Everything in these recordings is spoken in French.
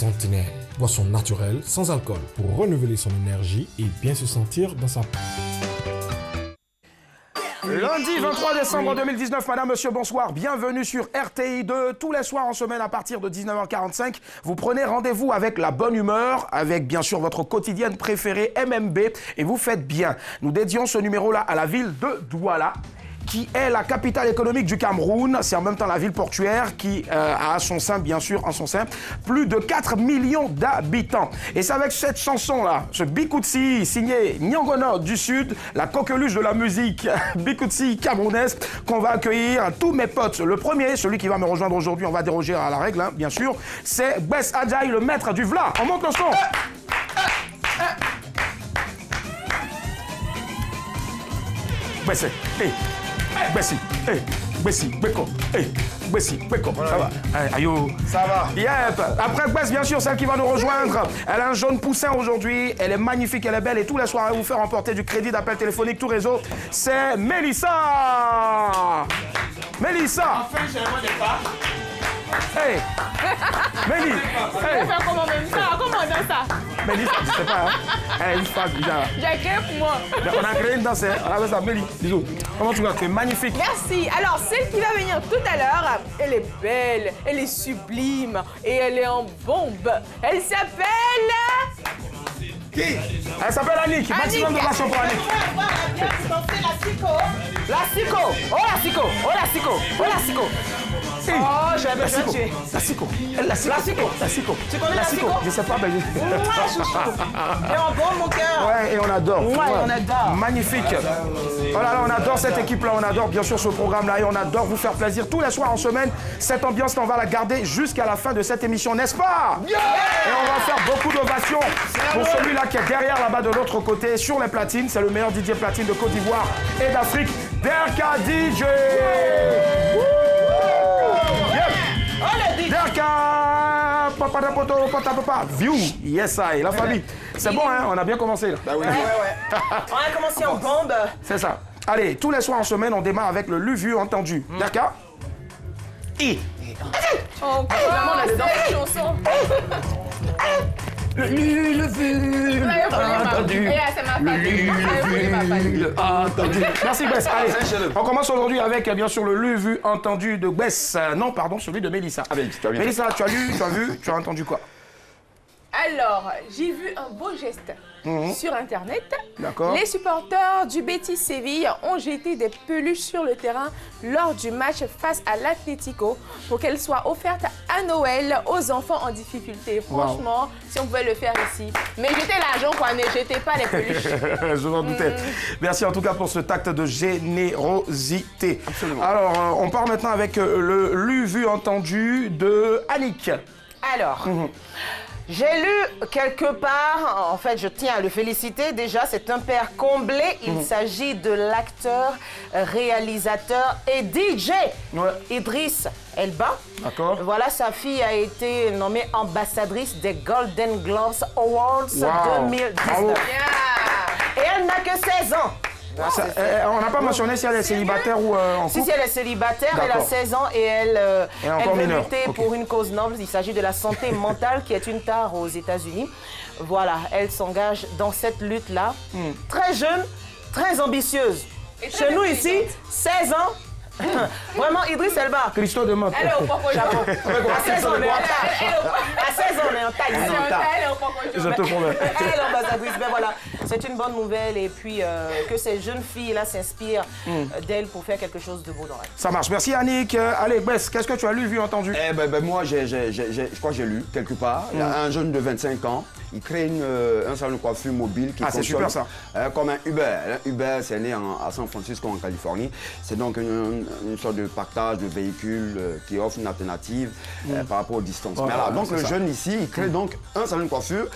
Centenaire. Boisson naturelle, sans alcool, pour renouveler son énergie et bien se sentir dans sa peau. Lundi 23 décembre 2019, madame, monsieur, bonsoir. Bienvenue sur RTI2. Tous les soirs en semaine à partir de 19h45, vous prenez rendez-vous avec la bonne humeur, avec bien sûr votre quotidienne préférée MMB et vous faites bien. Nous dédions ce numéro-là à la ville de Douala, qui est la capitale économique du Cameroun. C'est en même temps la ville portuaire qui a à son sein, bien sûr, en son sein, plus de 4 millions d'habitants. Et c'est avec cette chanson-là, ce Bikoutsi, signé Nyongono du Sud, la coqueluche de la musique Bikoutsi camerounaise, qu'on va accueillir tous mes potes. Le premier, celui qui va me rejoindre aujourd'hui, on va déroger à la règle, hein, bien sûr, c'est Bess Adjaï, le maître du Vla. On monte le son. Bess, hey. Bessie, hey, Bessie, Beko, hey, Bessie, Beko, ça va? Ayo. Ça va. Yep. Après Bess, bien sûr, celle qui va nous rejoindre. Elle a un jaune poussin aujourd'hui. Elle est magnifique, elle est belle et tous les soirs, elle va vous faire emporter du crédit d'appel téléphonique, tout réseau. C'est Mélissa. Mélissa. Enfin, j'ai un départ. Hey. Mélie. Hey. Comment même ça? Comment on dit ça? Mélie, je sais pas, hein. Elle a une phrase bizarre. J'ai créé pour moi. Mais on a créé une danse, hein. On avait ça, Mélie. Bisous. Comment tu vas? Tu es magnifique. Merci. Alors, celle qui va venir tout à l'heure, elle est belle, elle est sublime et elle est en bombe. Elle s'appelle... Qui? Elle s'appelle Annick. Maximum de passion pour Annick. La Sico. Oh la Sico. Oh la Sico. Oh la Sico. Oh, je vais me tuer. La Sico. La Sico. La Sico. Tu connais la Sico? Je sais pas, mais je... Moi, chouchou. Et on bombe mon cœur. Ouais, et on adore. Ouais, on adore. Magnifique. Oh là là, on adore cette équipe-là, on adore bien sûr ce programme-là et on adore vous faire plaisir tous les soirs en semaine. Cette ambiance, on va la garder jusqu'à la fin de cette émission, n'est-ce pas? Yeah! Et on va faire beaucoup d'ovations pour celui-là qui est derrière là-bas de l'autre côté sur les platines. C'est le meilleur DJ platine de Côte d'Ivoire et d'Afrique, Derka DJ. Derka, papa de poto, papa, view, yes I, la famille. C'est bon, hein, on a bien commencé là. Bah oui. Ouais. On a commencé en bombe. C'est ça. Allez, tous les soirs en semaine, on démarre avec le lu-vu entendu. D'accord? Oh, vraiment, on a dans cette chanson. Le lu-vu entendu. Entendu. Merci Bess. Allez, on commence aujourd'hui avec bien sûr le lu-vu entendu de Bess. Non, pardon, celui de Mélissa. Ah, Mélissa, tu as lu, tu as vu, tu as entendu quoi? Alors, j'ai vu un beau geste sur Internet. D'accord. Les supporters du Betis Séville ont jeté des peluches sur le terrain lors du match face à l'Atlético pour qu'elles soient offertes à Noël aux enfants en difficulté. Franchement, si on pouvait le faire ici. Mais jetez l'argent, quoi, ne jetez pas les peluches. Je m'en doutais. Merci en tout cas pour ce acte de générosité. Absolument. Alors, on part maintenant avec le lu, vu, entendu de Annick. Alors, j'ai lu quelque part, en fait je tiens à le féliciter, déjà c'est un père comblé, il s'agit de l'acteur, réalisateur et DJ Idriss Elba. D'accord. Voilà, sa fille a été nommée ambassadrice des Golden Globes Awards 2019. Bravo. Et elle n'a que 16 ans. On n'a pas mentionné si elle est célibataire ou en couple. Si elle est célibataire, elle a 16 ans et elle veut lutter pour une cause noble. Il s'agit de la santé mentale qui est une tare aux États-Unis. Voilà, elle s'engage dans cette lutte-là. Très jeune, très ambitieuse. Chez nous ici, 16 ans. Vraiment, Idriss Elba. Christo de Motte. Elle est au Poco. Chapeau. À 16 ans, on est en taille. À 16 ans, on est en taille. Elle est au Poco. Je te promets. Elle est l'ambassadrice. Ben voilà, c'est une bonne nouvelle. Et puis, que ces jeunes filles-là s'inspirent d'elle pour faire quelque chose de beau dans la vie. Ça marche. Merci Annick. Allez, Bess, qu'est-ce que tu as lu, vu, entendu? Eh ben, moi, je crois que j'ai lu quelque part. Il y a un jeune de 25 ans. Il crée un salon de coiffure mobile qui c'est super ça. Comme un Uber. Uber, c'est né à San Francisco, en Californie. C'est donc une sorte de partage de véhicules qui offre une alternative par rapport aux distances. Mais alors, donc le jeune ici, il crée donc un salon de coiffure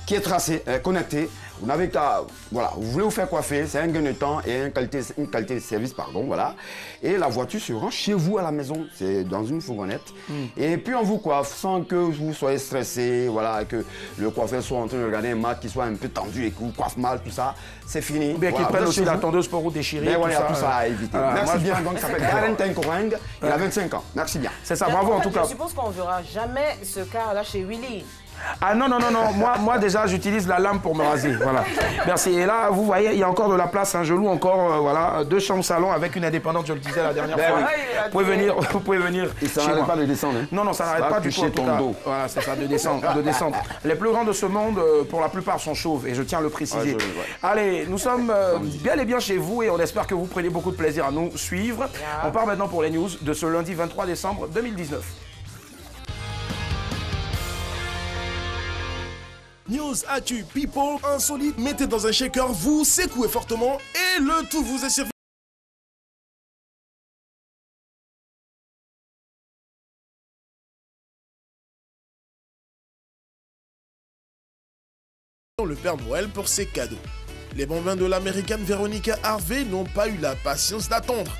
qui est tracé, connecté. Vous n'avez qu'à, voilà, vous voulez vous faire coiffer, c'est un gain de temps et une qualité de service, pardon, voilà. Et la voiture se rend chez vous à la maison, c'est dans une fourgonnette. Et puis on vous coiffe sans que vous soyez stressé, voilà, que le coiffeur soit en train de regarder un match qui soit un peu tendu et que vous coiffe mal, tout ça, c'est fini. Ou bien qu'il prenne aussi la tondeuse pour vous déchirer. Mais voilà, tout ça à éviter. Merci bien, donc ça s'appelle Garentin Koreng, il a 25 ans, merci bien. C'est ça, bravo en tout cas. Je suppose qu'on ne verra jamais ce cas-là chez Willy. Ah non, non, non, non. Moi déjà, j'utilise la lame pour me raser. Voilà. Merci. Et là, vous voyez, il y a encore de la place. Hein. Je loue encore, voilà, 2 chambres salon avec une indépendante, je le disais la dernière fois. Oui. Vous pouvez venir. Et ça n'arrête pas de descendre. Hein. Non, non, ça n'arrête pas du tout. En tout cas. Voilà, c'est ça, de descendre, de descendre. Les plus grands de ce monde, pour la plupart, sont chauves. Et je tiens à le préciser. Ouais, allez, nous sommes bien et bien chez vous et on espère que vous prenez beaucoup de plaisir à nous suivre. On part maintenant pour les news de ce lundi 23 décembre 2019. News, actu, people, insolite, mettez dans un shaker, vous secouez fortement et le tout vous est servi. Le Père Noël pour ses cadeaux. Les bambins de l'américaine Veronica Harvey n'ont pas eu la patience d'attendre.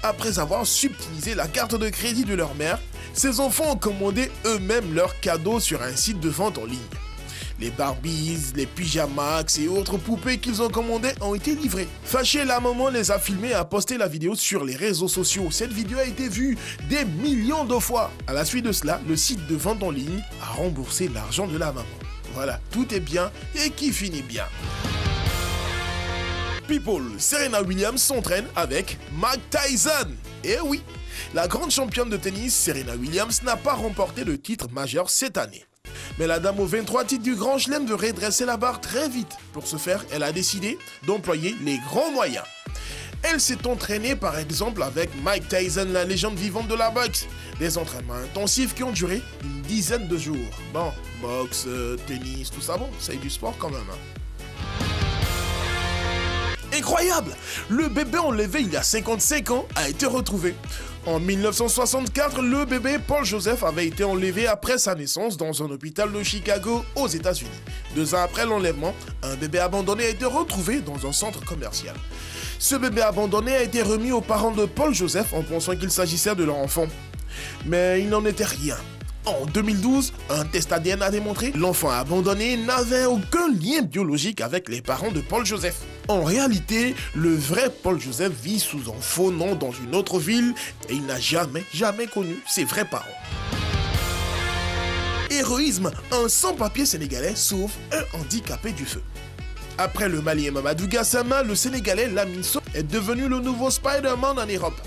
Après avoir subtilisé la carte de crédit de leur mère, ces enfants ont commandé eux-mêmes leurs cadeaux sur un site de vente en ligne. Les Barbies, les pyjamax et autres poupées qu'ils ont commandées ont été livrées. Fâchée, la maman les a filmés et a posté la vidéo sur les réseaux sociaux. Cette vidéo a été vue des millions de fois. À la suite de cela, le site de vente en ligne a remboursé l'argent de la maman. Voilà, tout est bien et qui finit bien. People, Serena Williams s'entraîne avec Mike Tyson. Et oui, la grande championne de tennis Serena Williams n'a pas remporté le titre majeur cette année. Mais la dame aux 23 titres du Grand Chelem veut redresser la barre très vite. Pour ce faire, elle a décidé d'employer les grands moyens. Elle s'est entraînée par exemple avec Mike Tyson, la légende vivante de la boxe. Des entraînements intensifs qui ont duré une dizaine de jours. Bon, boxe, tennis, tout ça, bon, c'est du sport quand même. Hein. Incroyable! Le bébé enlevé il y a 55 ans a été retrouvé. En 1964, le bébé Paul Joseph avait été enlevé après sa naissance dans un hôpital de Chicago aux États-Unis. 2 ans après l'enlèvement, un bébé abandonné a été retrouvé dans un centre commercial. Ce bébé abandonné a été remis aux parents de Paul Joseph en pensant qu'il s'agissait de leur enfant. Mais il n'en était rien. En 2012, un test ADN a démontré que l'enfant abandonné n'avait aucun lien biologique avec les parents de Paul Joseph. En réalité, le vrai Paul Joseph vit sous un faux nom dans une autre ville et il n'a jamais connu ses vrais parents. Héroïsme, un sans-papier sénégalais sauve un handicapé du feu. Après le Malien Mamadou Gassama, le Sénégalais Lamine Sow est devenu le nouveau Spider-Man en Europe.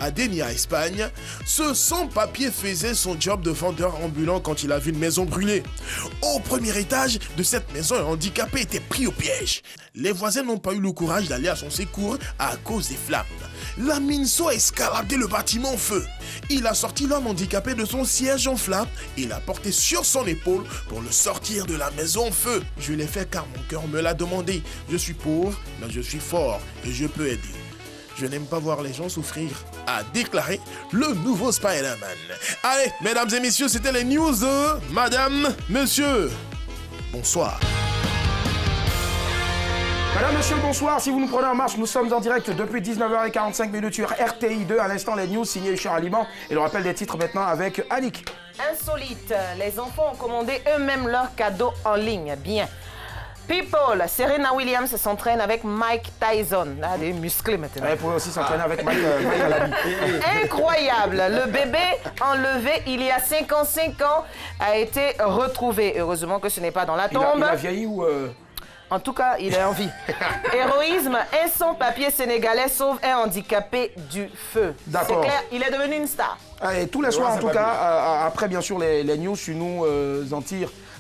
À Dénia, Espagne, ce sans-papier faisait son job de vendeur ambulant quand il a vu une maison brûler. Au premier étage de cette maison, un handicapé était pris au piège. Les voisins n'ont pas eu le courage d'aller à son secours à cause des flammes. Lamine Sow a escaladé le bâtiment en feu. Il a sorti l'homme handicapé de son siège en flammes et l'a porté sur son épaule pour le sortir de la maison en feu. Je l'ai fait car mon cœur me l'a demandé. Je suis pauvre, mais je suis fort et je peux aider. Je n'aime pas voir les gens souffrir, a déclaré le nouveau Spider-Man. Allez, mesdames et messieurs, c'était les news de Madame, Monsieur. Bonsoir. Madame, Monsieur, bonsoir. Si vous nous prenez en marche, nous sommes en direct depuis 19h45 sur RTI 2. À l'instant, les news signées Cher Aliment. Et le rappel des titres maintenant avec Annick. Insolite, les enfants ont commandé eux-mêmes leurs cadeaux en ligne. Bien. People, Serena Williams s'entraîne avec Mike Tyson. Ah, des musclés maintenant. Elle pourrait aussi s'entraîner avec Mike Alabi. Incroyable, le bébé enlevé il y a 55 ans a été retrouvé. Heureusement que ce n'est pas dans la tombe. Il a vieilli ou... En tout cas, il est en vie. Héroïsme, un sans-papier sénégalais sauve un handicapé du feu. D'accord. C'est clair, il est devenu une star. Et tous les soirs, en tout cas, après bien sûr les news,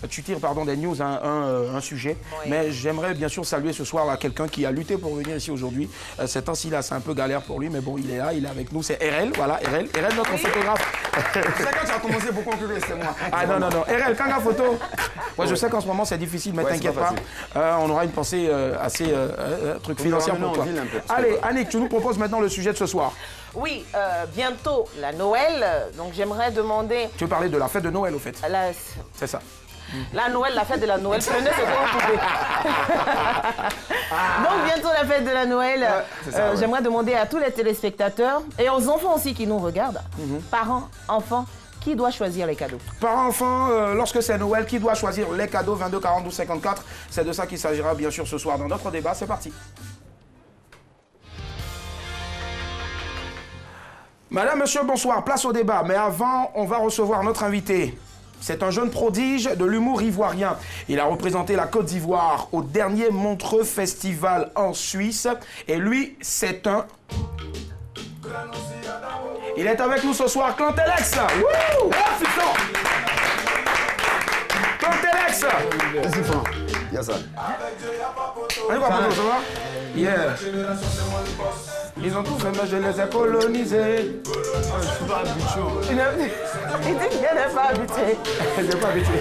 tu tires des news un sujet. Oui. Mais j'aimerais bien sûr saluer ce soir là quelqu'un qui a lutté pour venir ici aujourd'hui. Ces temps-ci là, c'est un peu galère pour lui, mais bon, il est là, il est avec nous. C'est RL, voilà, RL notre photographe. C'est quand tu as commencé beaucoup plus, c'est moi. Ah non, RL, quand la photo. Ouais, je sais qu'en ce moment c'est difficile, mais t'inquiète pas. On aura une pensée assez financière pour toi. Allez, Annick, tu nous proposes maintenant le sujet de ce soir. Oui, bientôt la Noël, donc j'aimerais demander... Tu veux parler de la fête de Noël au fait? C'est ça. La Noël, la fête de la Noël, prenez ce que vous pouvez. Donc bientôt la fête de la Noël, j'aimerais demander à tous les téléspectateurs et aux enfants aussi qui nous regardent, parents, enfants, qui doit choisir les cadeaux? Parents, enfants, lorsque c'est Noël, qui doit choisir les cadeaux? 22 42 54, c'est de ça qu'il s'agira bien sûr ce soir dans notre débat, c'est parti. Madame, Monsieur, bonsoir, place au débat. Mais avant, on va recevoir notre invité. c'est un jeune prodige de l'humour ivoirien. Il a représenté la Côte d'Ivoire au dernier Montreux Festival en Suisse. Et lui, c'est un... Il est avec nous ce soir, Clantélex. Wouh! Clantélex. Merci, Franck. Yes, sir. Allez, ça va? Yeah. Ils ont tout fait, mais je les ai colonisés. Je suis pas habitué. Il dit qu'il n'est pas habitué. Je n'ai pas habitué.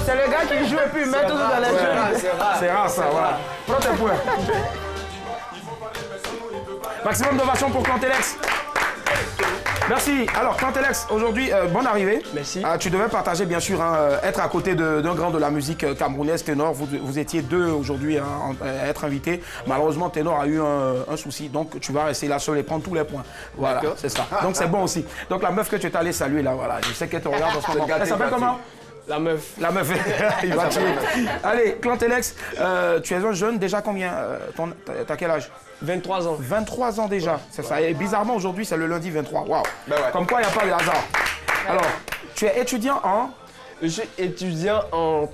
C'est le gars qui joue et puis il met tout dans les jeux. C'est rare ça, voilà. Prends tes points. Maximum d'ovation pour Clantélex. Merci. Alors, Clantélex, aujourd'hui, bonne arrivée. Merci. Tu devais partager, bien sûr, être à côté d'un grand de la musique camerounaise, Ténor. Vous étiez deux aujourd'hui à être invités. Malheureusement, Ténor a eu un souci. Donc, tu vas rester là seul et prendre tous les points. Voilà, c'est ça. Donc, c'est bon aussi. Donc, la meuf que tu es allé saluer, là, voilà. Je sais qu'elle te regarde en ce moment. Elle s'appelle comment? La meuf. La meuf. Il va tuer. Allez, Clantélex, tu es un jeune. Déjà combien? T'as quel âge? 23 ans. 23 ans déjà, c'est ça. Et bizarrement, aujourd'hui, c'est le lundi 23. Waouh. Ben ouais. Comme quoi, il n'y a pas de hasard. Alors, tu es étudiant en? Je suis étudiant en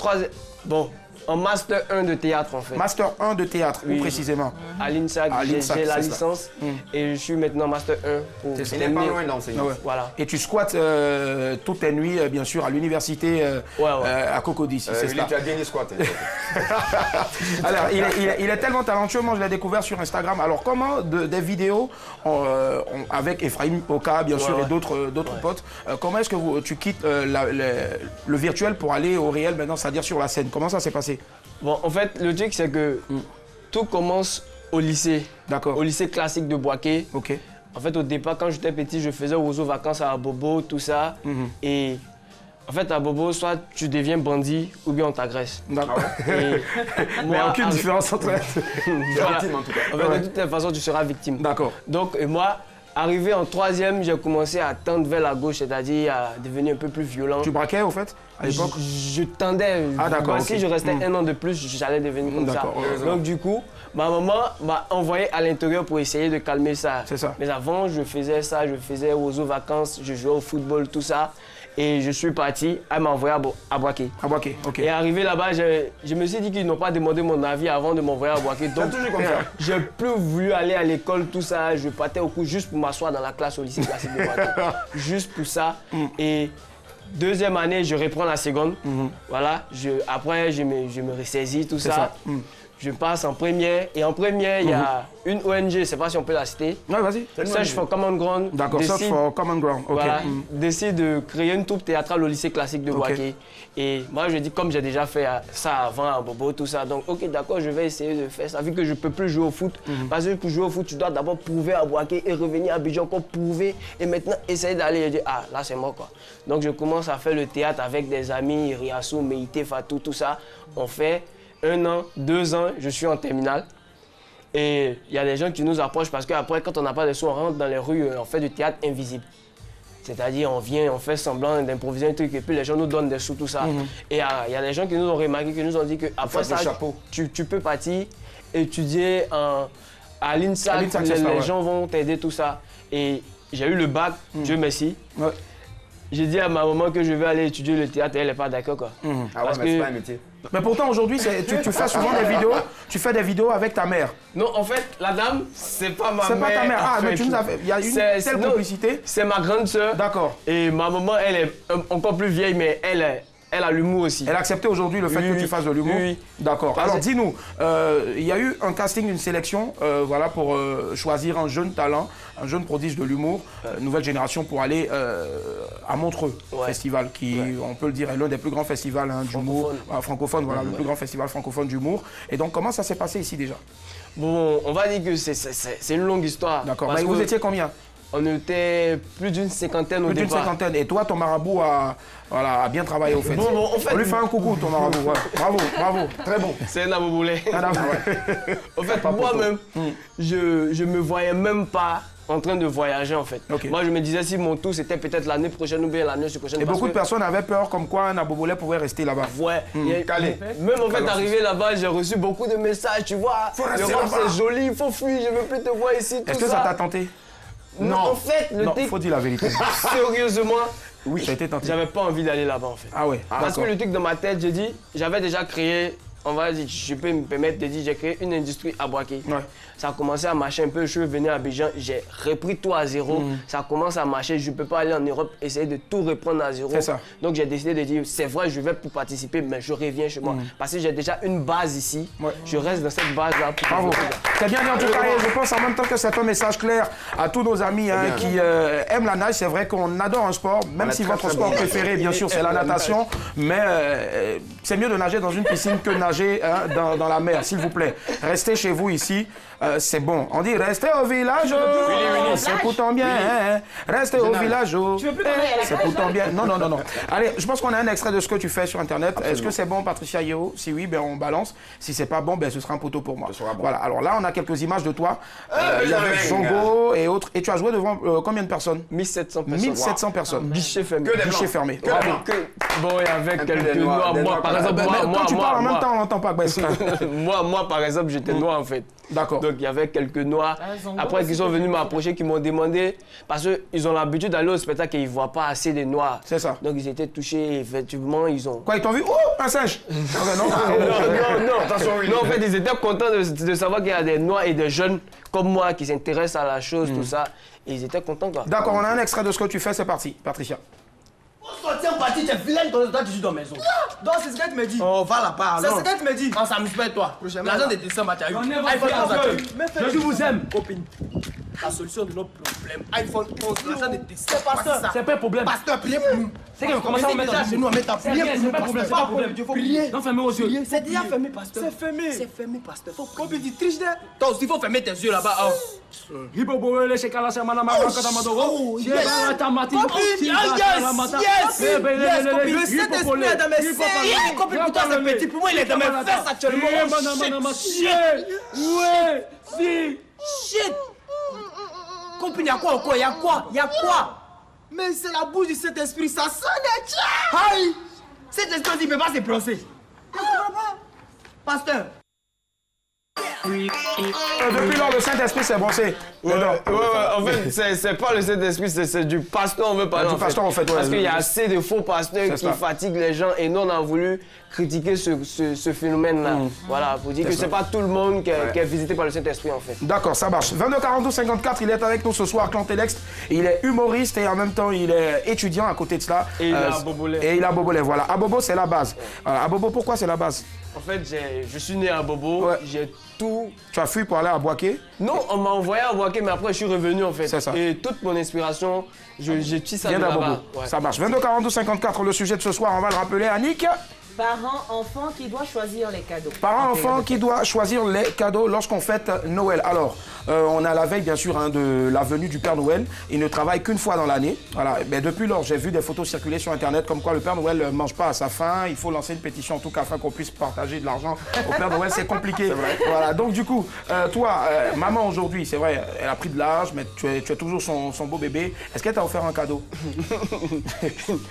en Master 1 de théâtre, en fait. Master 1 de théâtre, Oui. ou précisément? À l'INSAC, j'ai la licence et je suis maintenant Master 1 pour Il n'est pas terminer. loin d'enseigner. Ah ouais. Voilà. Et tu squattes toutes tes nuits, bien sûr, à l'université à Cocody, c'est Il ça. est à Denis Squat. Alors, il est tellement talentueux, moi je l'ai découvert sur Instagram. Alors, comment des vidéos avec Ephraim Oka, bien sûr, et d'autres potes, comment est-ce que tu quittes le virtuel pour aller au réel maintenant, c'est-à-dire sur la scène? Comment ça s'est passé? Bon, en fait, le truc, c'est que tout commence au lycée. D'accord. Au lycée classique de Boaké. Ok. En fait, au départ, quand j'étais petit, je faisais aux vacances à Bobo, tout ça. Et en fait, à Bobo, soit tu deviens bandit ou bien on t'agresse. D'accord. Mais aucune différence entre voilà. Victime, en tout cas. En fait, de toutes les façons, tu seras victime. D'accord. Donc, moi, arrivé en troisième, j'ai commencé à tendre vers la gauche, c'est-à-dire à devenir un peu plus violent. Tu braquais au fait à l'époque? Je tendais. Ah d'accord. Si je restais un an de plus, j'allais devenir comme ça. Donc du coup, ma maman m'a envoyé à l'intérieur pour essayer de calmer ça. C'est ça. Mais avant, je faisais ça, je faisais aux vacances, je jouais au football, tout ça. Et je suis parti, elle m'a envoyé à Boaké. À Boaké, ok. Et arrivé là-bas, je me suis dit qu'ils n'ont pas demandé mon avis avant de m'envoyer à Boaké. Donc, j'ai plus voulu aller à l'école, tout ça. Je partais au cours juste pour m'asseoir dans la classe au lycée classique de Boaké. Juste pour ça. Et deuxième année, je reprends la seconde. Voilà. Après, je me ressaisis, tout ça. Je passe en première. Et en première, il y a une ONG, je ne sais pas si on peut la citer. Ouais, vas-y. Search for Common Ground. D'accord, Search for Common Ground. Ok. Voilà, décide de créer une troupe théâtrale au lycée classique de Boaké. Et moi, je dis, comme j'ai déjà fait ça avant à Bobo, tout ça, donc, ok, d'accord, je vais essayer de faire ça. Vu que je ne peux plus jouer au foot. Parce que pour jouer au foot, tu dois d'abord prouver à Boaké et revenir à Abidjan, encore prouver. Et maintenant, essayer d'aller. Je dis, ah, là, c'est mort, quoi. Donc, je commence à faire le théâtre avec des amis, Riassou, Meïté, Fatou, tout ça. On fait 1 an, 2 ans, je suis en terminale. Et il y a des gens qui nous approchent parce qu'après, quand on n'a pas de sous, on rentre dans les rues, on fait du théâtre invisible. C'est-à-dire, on vient, on fait semblant d'improviser un truc et puis les gens nous donnent des sous, tout ça. Et il y a des gens qui nous ont remarqué, qui nous ont dit qu'après ça, tu peux partir étudier à l'INSAC, les gens vont t'aider, tout ça. Et j'ai eu le bac, Dieu merci. Ouais. J'ai dit à ma maman que je vais aller étudier le théâtre et elle n'est pas d'accord, quoi. Ah ouais, mais c'est pas un métier. Mais pourtant, aujourd'hui, tu fais souvent des vidéos. Tu fais des vidéos avec ta mère. Non, en fait, la dame, c'est pas ma mère. C'est pas ta mère. Ah, mais tu nous as fait. Il y a une telle complicité. C'est ma grande sœur. D'accord. Et ma maman, elle est encore plus vieille, mais elle a l'humour aussi. Elle a accepté aujourd'hui le fait que tu fasses de l'humour. Oui. D'accord. Alors dis-nous, il y a eu un casting, une sélection, voilà, pour choisir un jeune talent, un jeune prodige de l'humour, nouvelle génération, pour aller à Montreux Festival, qui, on peut le dire, est l'un des plus grands festivals d'humour francophone, voilà, le plus grand festival francophone d'humour. Et donc, comment ça s'est passé ici déjà? Bon, on va dire que c'est une longue histoire. D'accord. Mais vous étiez combien? On était plus d'une cinquantaine au départ. Plus d'une cinquantaine. Et toi, ton marabout a bien travaillé au fait. Bon, en fait, on lui fait un coucou, ton marabout. Ouais. Bravo, bravo. Très bon. C'est un aboboulet. En fait, moi-même, je me voyais même pas en train de voyager en fait. Moi je me disais si mon tour c'était peut-être l'année prochaine ou bien l'année prochaine. Et beaucoup de personnes avaient peur comme quoi un aboboulet pouvait rester là-bas. Ouais. Même en fait arrivé là-bas j'ai reçu beaucoup de messages, tu vois. L'Europe c'est joli, il faut fuir, je veux plus te voir ici. Est-ce que ça t'a tenté? Non. En fait, non, faut dire la vérité. Sérieusement, Oui. Ça a été tenté. J'avais pas envie d'aller là-bas en fait. Ah ouais. Parce que le truc dans ma tête, j'ai dit, j'avais déjà créé, on va dire, je peux me permettre de dire, j'ai créé une industrie à Boaké. Ouais. Ça a commencé à marcher un peu, je suis venu à Abidjan, j'ai repris tout à zéro. Ça commence à marcher, je ne peux pas aller en Europe, essayer de tout reprendre à zéro. C'est ça. Donc j'ai décidé de dire, c'est vrai, je vais pour participer, mais je reviens chez moi. Parce que j'ai déjà une base ici, je reste dans cette base-là. Bravo. C'est bien dit en tout cas, et je pense en même temps que c'est un message clair à tous nos amis qui aiment la nage. C'est vrai qu'on adore un sport, même si votre sport préféré, bien sûr, c'est la natation. Mais c'est mieux de nager dans une piscine que de nager dans la mer, s'il vous plaît. Restez chez vous ici. C'est bon. On dit restez au village. C'est pourtant bien. Restez au village. C'est pourtant bien. Non. Allez, je pense qu'on a un extrait de ce que tu fais sur Internet. Est-ce que c'est bon, Patricia Yeo? Si oui, ben on balance. Si c'est pas bon, ben ce sera un poteau pour moi. Voilà. Alors là, on a quelques images de toi. Il y avait Zongo et autres. Et tu as joué devant combien de personnes? 1700 personnes. 1700 personnes. Guichet fermé. Guichet fermé. Bon, il y avait quelques noirs. Moi, par exemple, quand tu parles en même temps, on n'entend pas. Moi, par exemple, j'étais noir en fait. D'accord. Donc il y avait quelques noirs. Après, ils sont venus m'approcher, qui m'ont demandé, parce qu'ils ont l'habitude d'aller au spectacle et ils ne voient pas assez de noirs. C'est ça. Donc ils étaient touchés, effectivement, ils ont... Quoi, ils t'ont vu? Oh, un singe! Non, attention, oui. Non, en fait, ils étaient contents de savoir qu'il y a des noirs et des jeunes comme moi qui s'intéressent à la chose, tout ça. Et ils étaient contents, quoi. D'accord, on a un extrait de ce que tu fais, c'est parti, Patricia. Sortir en partie, t'es vilaine quand toi tu suis dans la maison. Non, c'est ce qu'elle me dit. On va là-bas. C'est ce qu'elle me dit. Non, ça me fait toi. L'argent de décembre, tu as eu. Je vous aime. Copine, la solution de nos problèmes. iPhone 11, l'argent de décembre. C'est pas un problème. Pasteur, priez pour nous. C'est qu'on commence à mettre dans nous, à mettre à prier pour nous. C'est pas un problème, c'est pas un problème. Il faut prier. Non, fermez vos yeux. C'est déjà fermé, pasteur. C'est fermé. C'est fermé, pasteur. Copine, tu triches là. Toi aussi, il faut fermer tes yeux là-bas. Hiboboele shekala semana makaka damadoro. Sheba tamati. Le Saint-Esprit est dans mes seins. Copine, pour toi c'est petit. Pour moi, il est dans mes fesses actuellement. Ouais, si. Shit. Copine, y'a quoi encore? Y'a quoi? Mais c'est la bouche du Saint-Esprit, ça sonne. Aïe! Cet esprit il ne peut pas se prononcer. Pasteur. Depuis lors, le Saint-Esprit s'est brossé. En fait, c'est pas le Saint-Esprit, c'est du pasteur, on veut parler. Du pasteur, en fait. Parce qu'il y a assez de faux pasteurs qui fatiguent les gens et nous, on a voulu critiquer ce phénomène-là. Voilà, pour dire que c'est pas tout le monde qui est visité par le Saint-Esprit, en fait. D'accord, ça marche. 22 42 54, il est avec nous ce soir, Clantélex. Il est humoriste et en même temps, il est étudiant à côté de cela. Et il a Bobolais. Et il a Bobolais, voilà. À Bobo, c'est la base. À Bobo, pourquoi c'est la base? En fait, je suis né à Bobo, j'ai tout... Tu as fui pour aller à Boaké? Non, on m'a envoyé à Boaké, mais après je suis revenu en fait. C'est ça. Et toute mon inspiration, j'ai tissé ça de là-bas. Ça marche. 22 42 54, le sujet de ce soir, on va le rappeler. Annick? Parents-enfants qui doivent choisir les cadeaux. Parents-enfants qui doivent choisir les cadeaux lorsqu'on fête Noël. Alors, on a la veille, bien sûr, de la venue du Père Noël. Il ne travaille qu'une fois dans l'année. Voilà. Mais depuis lors, j'ai vu des photos circuler sur Internet comme quoi le Père Noël ne mange pas à sa faim. Il faut lancer une pétition, en tout cas, afin qu'on puisse partager de l'argent au Père Noël. C'est compliqué. Voilà. Donc, du coup, toi, maman, aujourd'hui, c'est vrai, elle a pris de l'âge, mais tu es toujours son beau bébé. Est-ce qu'elle t'a offert un cadeau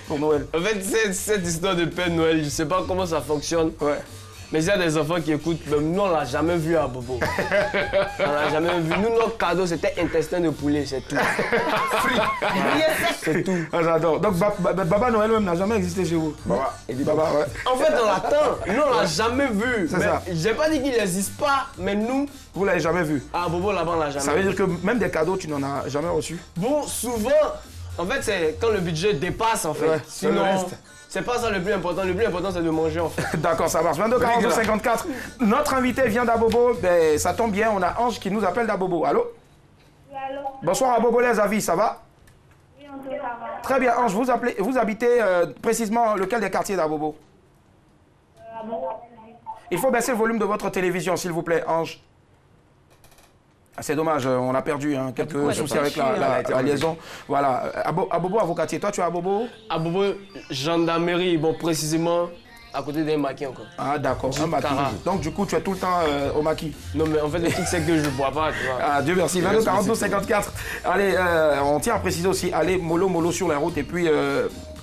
pour Noël? En fait, cette histoire de Père Noël, je sais pas comment ça fonctionne. Mais il y a des enfants qui écoutent, mais nous on l'a jamais vu à Bobo. On l'a jamais vu. Nous, notre cadeau c'était intestin de poulet, c'est tout. C'est tout. Ah, j'adore. Donc Baba Noël même n'a jamais existé chez vous. Baba, il dit Baba, En fait, on l'attend. Nous on l'a jamais vu. C'est ça. J'ai pas dit qu'il n'existe pas, mais nous. Vous l'avez jamais vu? Ah, Bobo là-bas on l'a jamais vu. Ça veut dire que même des cadeaux tu n'en as jamais reçu? Bon, souvent, en fait c'est quand le budget dépasse en fait. Sinon. C'est pas ça le plus important c'est de manger en fait. D'accord, ça marche. 22 42 54. Notre invité vient d'Abobo. Ben, ça tombe bien, on a Ange qui nous appelle d'Abobo. Allô? Oui, allô? Bonsoir Abobo les avis, ça va? Oui, on peut, ça va. Très bien, Ange, vous habitez précisément lequel des quartiers d'Abobo? Il faut baisser le volume de votre télévision, s'il vous plaît, Ange. C'est dommage, on a perdu quelques soucis avec la liaison. Voilà, Abobo, avocatier. Toi, tu es à Abobo? Abobo, gendarmerie, bon, précisément à côté d'un maquis encore. Ah, d'accord, un maquis. Donc, du coup, tu es tout le temps au maquis? Non, mais en fait, le truc, c'est que je ne bois pas, tu vois. Ah, Dieu merci. 22 42 54. Allez, on tient à préciser aussi, allez, mollo sur la route et puis...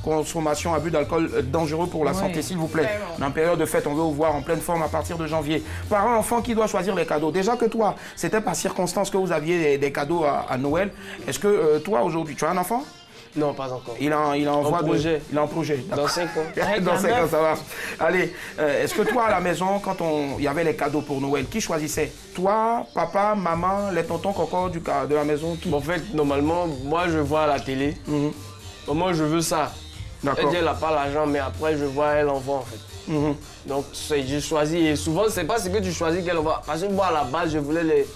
consommation, abus d'alcool dangereux pour la santé, s'il vous plaît. En période de fête, on veut vous voir en pleine forme à partir de janvier. Parents, enfants, qui doit choisir les cadeaux? Déjà que toi, c'était par circonstance que vous aviez des cadeaux à Noël. Est-ce que toi, aujourd'hui, tu as un enfant? Non, pas encore. Il est en voie projet. Il est en projet. Dans 5 ans. Dans 5 ans, ça va. Allez, est-ce que toi, à la maison, quand il y avait les cadeaux pour Noël, qui choisissait? Toi, papa, maman, les tontons cocos de la maison, qui? En fait, normalement, moi, je vois à la télé. Moi, je veux ça. Elle dit, elle n'a pas l'argent, mais après, je vois, elle envoie, en fait. Donc, je choisis. Et souvent, c'est pas ce que tu choisis qu'elle envoie. Parce que moi, à la base, je voulais les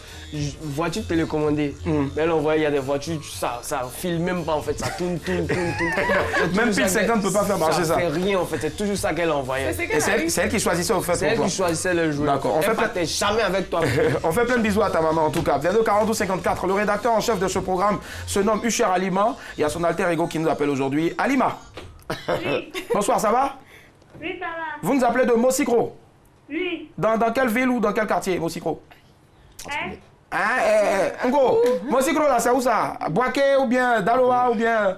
voitures télécommandées. Mais elle envoie, il y a des voitures, ça file même pas, en fait. Ça tourne. Même Pile 50 ne peut pas faire marcher ça. Ça fait rien, en fait. C'est toujours ça qu'elle envoyait. Et c'est elle qui choisissait, au fait, c'est elle qui choisissait les jouets. D'accord. Elle partait jamais avec toi. On fait plein de bisous à ta maman, en tout cas. 22 Le rédacteur en chef de ce programme se nomme Usher Alima. Il y a son alter ego qui nous appelle aujourd'hui. Alima. Oui. Bonsoir, ça va? Oui, ça va. Vous nous appelez de Mosikro? Oui. Dans quelle ville ou dans quel quartier, Mosikro? Hein? Ngo, Mosikro là, c'est où ça? Boaké ou bien Daloa ou bien...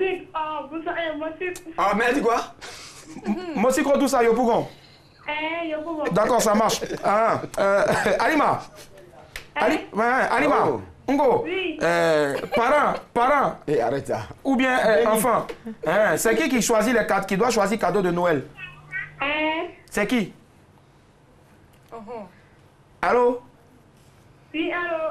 Oh, vous savez, moi, c'est... Ah, mais elle dit quoi? Mosikro, tout ça, Yopougon? D'accord, ça marche. Alima. Alima. Oh. Ngo. Oui. Parents. Et arrête ça. Ou bien enfant. C'est qui choisit les cartes, qui doit choisir cadeau de Noël? C'est qui? Allô? Oui, allô?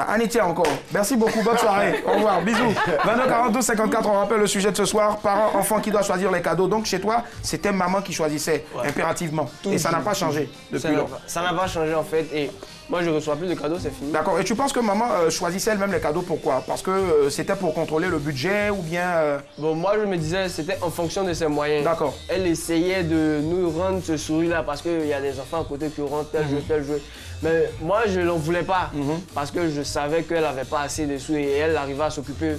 Anitia encore. Merci beaucoup, bonne soirée. Au revoir, bisous. 22 on rappelle le sujet de ce soir. Parents, enfants qui doivent choisir les cadeaux. Donc chez toi, c'était maman qui choisissait impérativement. Et ça n'a pas changé depuis lors. Ça n'a pas changé en fait. Et moi, je reçois plus de cadeaux, c'est fini. D'accord. Et tu penses que maman choisissait elle-même les cadeaux, pourquoi? Parce que c'était pour contrôler le budget ou bien... Bon, moi, je me disais, c'était en fonction de ses moyens. D'accord. Elle essayait de nous rendre ce sourire-là parce qu'il y a des enfants à côté qui rendent tel jeu. Mais moi, je n'en voulais pas parce que je savais qu'elle n'avait pas assez de sous et elle arrivait à s'occuper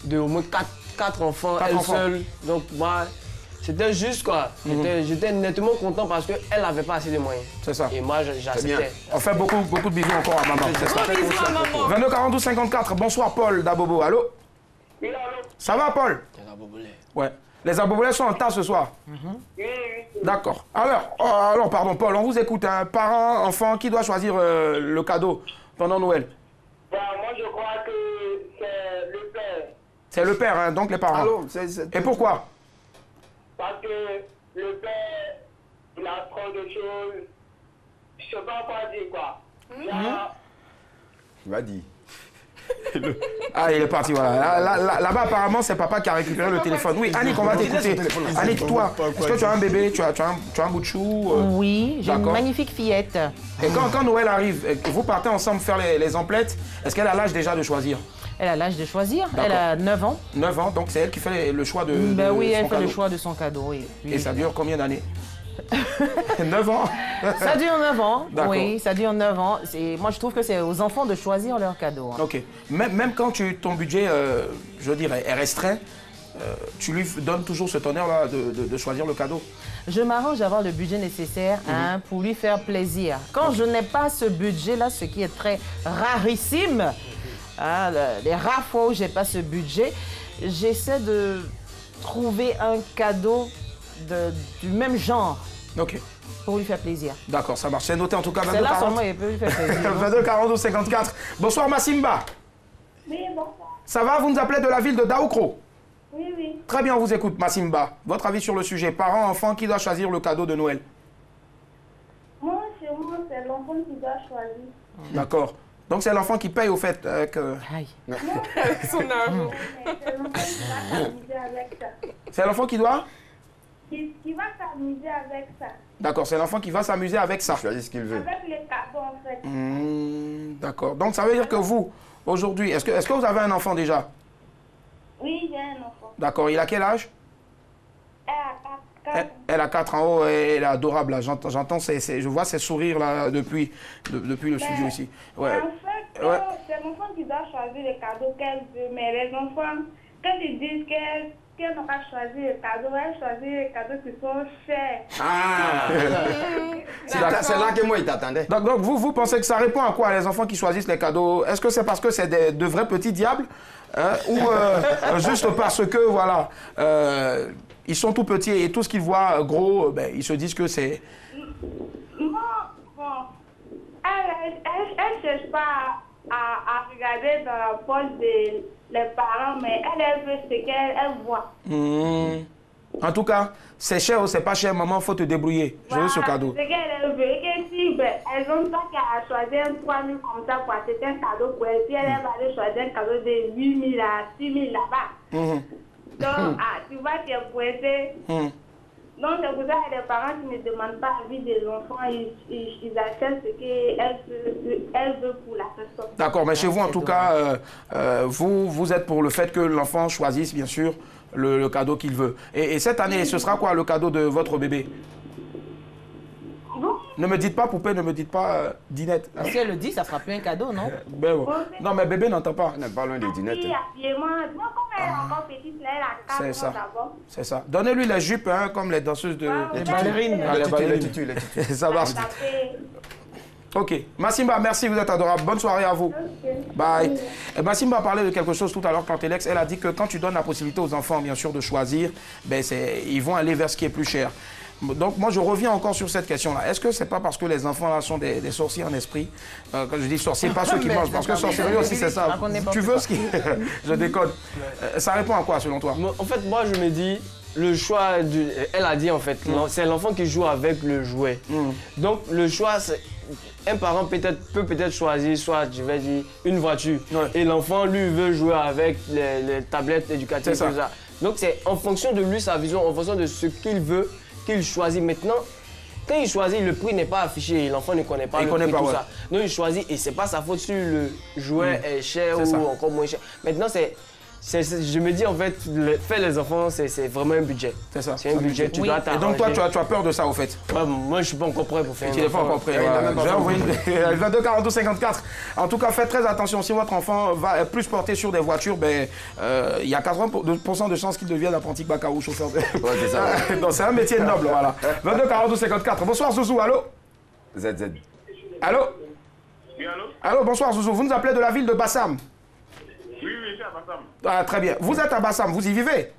de au moins 4 enfants, seule. Donc, moi... C'était juste quoi. J'étais nettement content parce qu'elle n'avait pas assez de moyens. C'est ça. Et moi, j'acceptais. On fait beaucoup de bisous encore à maman. C'est ça. Bisous à maman. 22 Bonsoir Paul d'Abobo. Allô? Oui, allô? Ça va Paul? Ouais. Les abobolais sont en tas ce soir. Oui. D'accord. Alors, pardon Paul, on vous écoute. Parents, enfants, qui doit choisir le cadeau pendant Noël? Moi, je crois que c'est le père. C'est le père, hein, donc les parents. Allô, Et pourquoi? Parce que le père, il a trop de choses. Je sais pas quoi dire, quoi. Vas-y. Ah, il est parti, voilà. Là-bas, apparemment, c'est papa qui a récupéré le téléphone. Oui, Annick, on va t'écouter. Annick, toi, est-ce que tu as un bébé? Tu as un bout de chou? Oui, j'ai une magnifique fillette. Et quand Noël arrive, vous partez ensemble faire les emplettes, est-ce qu'elle a l'âge déjà de choisir? Elle a l'âge de choisir. Elle a 9 ans. 9 ans, donc c'est elle qui fait le choix de oui, elle son fait cadeau. le choix de son cadeau, oui. Et ça dure combien d'années? 9 ans. Ça dure 9 ans, oui, ça dure 9 ans. Moi, je trouve que c'est aux enfants de choisir leur cadeau. Ok. Même quand ton budget, je veux dire, est restreint, tu lui donnes toujours cet honneur-là de choisir le cadeau? Je m'arrange d'avoir le budget nécessaire pour lui faire plaisir. Quand je n'ai pas ce budget-là, ce qui est très rarissime, les rares fois où je n'ai pas ce budget, j'essaie de trouver un cadeau du même genre. Ok. Pour lui faire plaisir. D'accord, ça marche. C'est noté en tout cas. C'est là seulement il peut lui faire plaisir. 22 Bonsoir Massimba. Oui, bonsoir. Ça va? Vous nous appelez de la ville de Daoukro? Oui. Très bien, on vous écoute Massimba. Votre avis sur le sujet? Parents, enfants, qui doit choisir le cadeau de Noël? Moi, chez moi, c'est l'enfant qui doit choisir. D'accord. Donc c'est l'enfant qui paye au fait. Aïe. Son argent. C'est l'enfant qui va s'amuser avec ça. C'est l'enfant qui doit? Qui va s'amuser avec ça. D'accord, c'est l'enfant qui va s'amuser avec ça. Choisis ce qu'il veut. Avec les cadeaux, en fait. D'accord. Donc ça veut dire que vous, aujourd'hui, est-ce que vous avez un enfant déjà? Oui, j'ai un enfant. D'accord. Il a quel âge? Elle a 4 ans. Oh, elle est adorable. Là. J'entends, je vois ses sourires là depuis le studio ici. Ouais. En fait, c'est l'enfant qui doit choisir les cadeaux qu'elle veut. Mais les enfants, quand ils disent qu'elle n'a pas choisi les cadeaux, elle choisit les cadeaux qui sont chers. C'est là que moi, il t'attendait. Donc vous pensez que ça répond à quoi les enfants qui choisissent les cadeaux? Est-ce que c'est parce que c'est de vrais petits diables ou juste parce que voilà ils sont tout petits et tout ce qu'ils voient gros, ils se disent que c'est... Non, bon. Elle cherche pas à regarder dans la poche des parents, mais elle veut ce qu'elle voit. En tout cas, c'est cher ou c'est pas cher, maman, faut te débrouiller. Je veux ce cadeau. C'est qu'elle veut. Et que si elles ont pas qu'à choisir un 3 000 comme ça pour acheter un cadeau pour elle, puis elle va aller choisir un cadeau de 8 000 à 6 000 là-bas. Donc, tu vas te pointer. Donc, c'est pour ça que les parents qui ne demandent pas l'avis des enfants, ils achètent ce qu'elle veut pour la personne. D'accord, mais chez vous, en tout cas, vous êtes pour le fait que l'enfant choisisse, bien sûr, le cadeau qu'il veut. Et cette année, ce sera quoi le cadeau de votre bébé? Ne me dites pas poupée, ne me dites pas dinette. Si elle le dit, ça sera plus un cadeau, non? Non, mais bébé n'entend pas. On n'est pas loin des dinettes. C'est ça. C'est ça. Donnez-lui les jupes, hein, comme les danseuses de... Les ballerines. Les tutus. Ça marche. Ok. Massimba, merci, vous êtes adorable. Bonne soirée à vous. Bye. Et Massimba a parlé de quelque chose tout à l'heure, Plantélex. Elle a dit que quand tu donnes la possibilité aux enfants, bien sûr, de choisir, ben ils vont aller vers ce qui est plus cher. Donc moi je reviens encore sur cette question-là. Est-ce que c'est pas parce que les enfants là sont des sorciers en esprit? Quand je dis sorciers, pas ceux qui mangent, parce que sorcellerie aussi c'est ça. Tu veux ce qui... Je décode. Ça répond à quoi selon toi? En fait, moi je me dis, le choix, elle a dit en fait, c'est l'enfant qui joue avec le jouet. Donc le choix, un parent peut peut-être choisir soit, je vais dire, une voiture. Et l'enfant lui veut jouer avec les tablettes éducatives. Tout ça. Donc c'est en fonction de lui, sa vision, en fonction de ce qu'il veut, qu'il choisit. Maintenant, quand il choisit, le prix n'est pas affiché, l'enfant ne connaît pas le prix, tout ça. Donc il choisit et c'est pas sa faute si le jouet est cher ou encore moins cher. Maintenant, je me dis en fait, faire les enfants, c'est vraiment un budget. C'est ça. C'est un budget, tu dois t'arranger. Et donc toi, tu as peur de ça au fait? Moi, je suis pas encore prêt pour faire un enfant. Tu n'es pas encore prêt. 22 42 54. En tout cas, faites très attention. Si votre enfant va plus porter sur des voitures, ben il y a 80% de chances qu'il devienne apprenti bac-à-ou chauffeur. Donc c'est un métier noble, voilà. 22 42 54. Bonsoir Zouzou, allô? ZZ. Allô? Oui, allô? Allô, bonsoir Zouzou. Vous nous appelez de la ville de Bassam? Oui, c'est à Bassam. Ah, très bien. Vous êtes à Bassam, vous y vivez?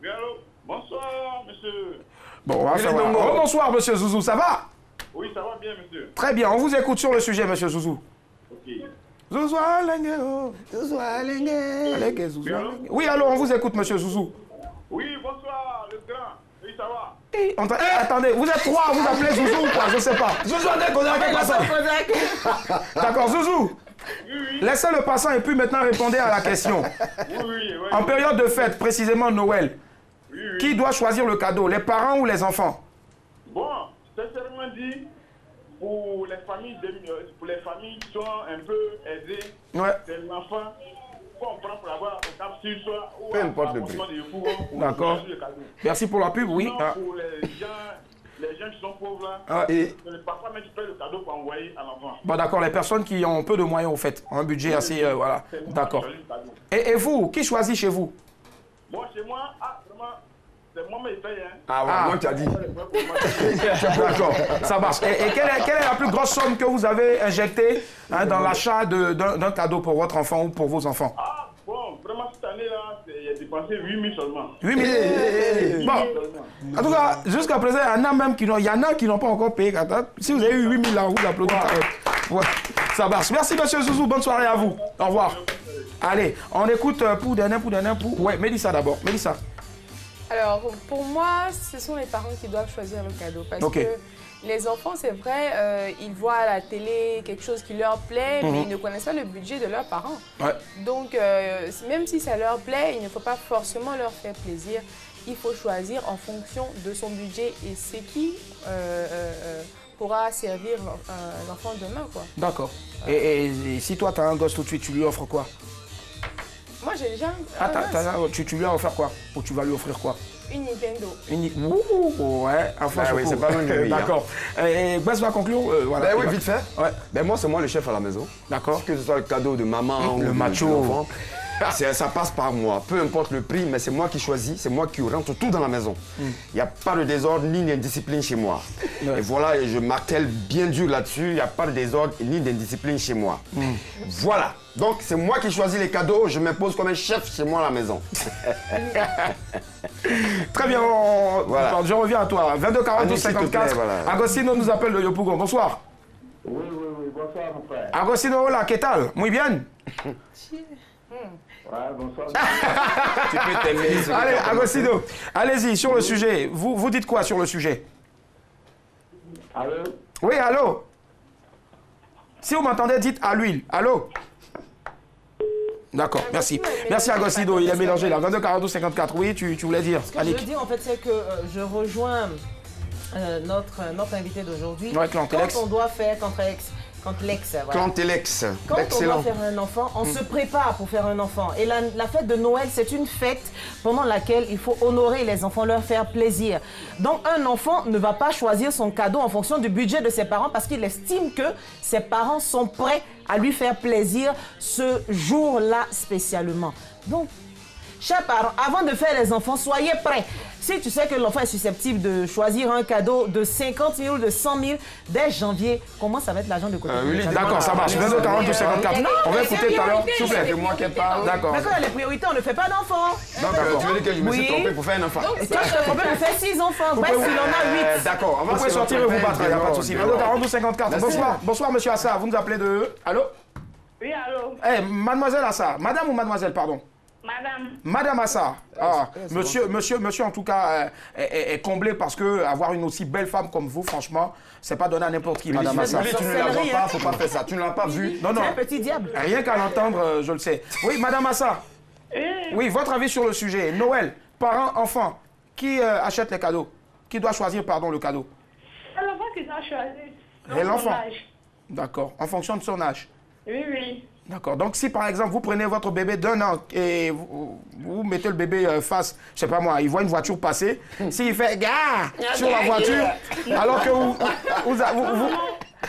Oui, allô? Bonsoir, monsieur. Bon, on va faire. Oh, bonsoir, monsieur Zouzou, ça va? Oui, ça va bien, monsieur. Très bien, on vous écoute sur le sujet, monsieur Zouzou. Ok. Zouzou Alenge, Zouzou Alenge, Zouzou Alenge. Oui, allô, on vous écoute, monsieur Zouzou. Oui, bonsoir, le grand. Oui, ça va? Attendez, vous êtes trois, vous appelez Zouzou ou quoi? Je sais pas. Zouzou, d'accord, Zouzou. Oui. Laissez le passant et puis maintenant répondez à la question. Oui. En période de fête, précisément Noël, qui doit choisir le cadeau, les parents ou les enfants? Bon, sincèrement dit, pour les familles qui sont un peu aisées, c'est l'enfant qu'on prend pour avoir au cap sur soi ou peu importe le prix. D'accord. Merci pour la pub, oui. Pour les gens qui sont pauvres là, et parfois même qui paient le cadeau pour envoyer à l'enfant. Bon d'accord, les personnes qui ont peu de moyens au fait, ont un budget assez, voilà. D'accord. Et vous, qui choisit chez vous? Bon, chez moi, vraiment, c'est moi qui paye. Hein. Ah ouais, moi tu as dit. D'accord, ça marche. Et quelle est la plus grosse somme que vous avez injectée dans l'achat d'un cadeau pour votre enfant ou pour vos enfants? Ah, bon, vraiment cette année-là, il a dépensé 8 000 seulement. 8 000. Bon, en tout cas, jusqu'à présent, il y en a qui n'ont pas encore payé. Si vous avez eu 8 000 là, vous applaudissez. Ouais, ça marche. Merci, monsieur Zouzou. Bonne soirée à vous. Au revoir. Allez, on écoute pour. Ouais, Mélissa d'abord. Mélissa. Alors, pour moi, ce sont les parents qui doivent choisir le cadeau. Parce que les enfants, c'est vrai, ils voient à la télé quelque chose qui leur plaît, mais ils ne connaissent pas le budget de leurs parents. Donc, même si ça leur plaît, il ne faut pas forcément leur faire plaisir. Il faut choisir en fonction de son budget et ce qui pourra servir l'enfant demain. D'accord. Et si toi, tu as un gosse tout de suite, tu lui offres quoi? Moi, j'ai déjà tu lui as offert quoi? Ou tu vas lui offrir quoi? Une Nintendo. Ouais, oui, c'est pas loin de lui. D'accord. Et Bess va conclure. Voilà. Oui, vite fait. Ouais. Moi, c'est moi le chef à la maison. D'accord. Que ce soit le cadeau de maman ou le macho. De l'enfant, ça passe par moi. Peu importe le prix, mais c'est moi qui choisis, c'est moi qui rentre tout dans la maison. Il n'y a pas de désordre ni d'indiscipline chez moi. Et voilà, et je martèle bien dur là-dessus, il n'y a pas de désordre ni d'indiscipline chez moi. Voilà. Donc, c'est moi qui choisis les cadeaux, je m'impose comme un chef chez moi à la maison. Très bien, voilà. Je reviens à toi. 22 42 54. Agostino nous appelle de Yopougon. Bonsoir. Oui, bonsoir mon frère. Agostino, hola, ¿qué tal? Muy bien. Ouais, bonsoir. Tu peux t'aimer. Allez, Agostino, allez-y, sur le sujet. Vous dites quoi sur le sujet? Allô? Oui, allô? Si vous m'entendez, dites à l'huile. Allô? D'accord, merci. Merci Agostino, il est mélangé là. 22 42 54. Oui, tu voulais dire, Ce que je veux dire en fait, c'est que je rejoins notre invité d'aujourd'hui. Ouais, Clantélex. Quand on doit faire Clantélex, voilà. Clantélex. Quand Excellent. on doit faire un enfant, on se prépare pour faire un enfant. Et la fête de Noël, c'est une fête pendant laquelle il faut honorer les enfants, leur faire plaisir. Donc un enfant ne va pas choisir son cadeau en fonction du budget de ses parents parce qu'il estime que ses parents sont prêts à lui faire plaisir ce jour-là spécialement. Donc, chers parents, avant de faire les enfants, soyez prêts. Si tu sais que l'enfant est susceptible de choisir un cadeau de 50 000 ou de 100 000, dès janvier, commence à mettre l'argent de côté. Oui, d'accord, ça marche. 22 42 54. On va écouter tout à l'heure. S'il vous plaît. C'est moi qui parle. D'accord. Mais quand il y a les priorités, on ne fait pas d'enfants. Donc, tu veux dire que je me suis trompé pour faire un enfant? Toi, tu te trompé pour faire 6 enfants. Bref, il en a 8. D'accord, Vous pouvez sortir et vous battre, il n'y a pas de souci. 22 42 54. Bonsoir. Bonsoir, monsieur Assa. Vous nous appelez de... Allô? Oui, allô? Eh, mademoiselle Assa. Madame ou mademoiselle, pardon? Madame. Madame Assa, monsieur en tout cas est comblé parce que avoir une aussi belle femme comme vous, franchement, c'est pas donné à n'importe qui, Madame Assa. Tu ne la vois pas, faut pas faire ça. Tu ne l'as pas vu. Non, non. C'est un petit diable. Rien qu'à l'entendre, je le sais. Oui, Madame Assa. Oui, votre avis sur le sujet. Noël, parents, enfants, qui achète les cadeaux? Qui doit choisir, pardon, le cadeau? C'est l'enfant qui doit choisir. Et l'enfant? D'accord, en fonction de son âge. Oui, oui. D'accord. Donc, si par exemple, vous prenez votre bébé d'1 an et vous mettez le bébé face, je sais pas moi, il voit une voiture passer, s'il fait « gars » sur la voiture, alors que vous...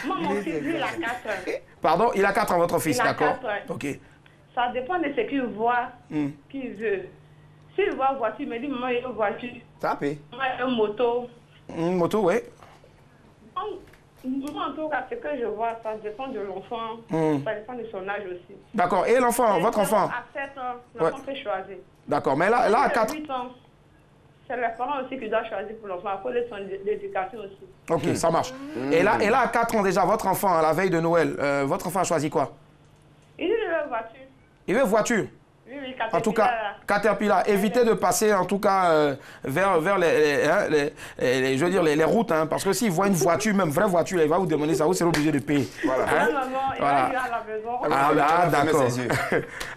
Mon fils, lui, il a 4 ans. Pardon, il a 4 ans, votre fils, Il a d'accord? 4 ans. Ok. Ça dépend de ce qu'il voit, qu'il veut. S'il voit une voiture, il me dit « maman, il y a une voiture. Tapez. Maman, il y a une moto. » Une moto, oui. Moi, en tout cas, ce que je vois, ça dépend de l'enfant, ça dépend de son âge aussi. D'accord. Et l'enfant, votre enfant? À 7 ans, l'enfant peut choisir. D'accord. Mais là à 4... 8 ans, c'est les parents aussi qui doivent choisir pour l'enfant, à cause de son éducation aussi. Ok, ça marche. Et là, à 4 ans déjà, votre enfant, à la veille de Noël, votre enfant a choisi quoi? Il veut une voiture. Il veut voiture? Oui, oui, En tout cas, Caterpillar, évitez de passer en tout cas vers je veux dire, les routes, hein, parce que s'il voit une voiture, même vraie voiture, il va vous demander ça, vous serez obligé de payer. Voilà. Hein? Non, il va aller à la maison. Ah, bah, d'accord.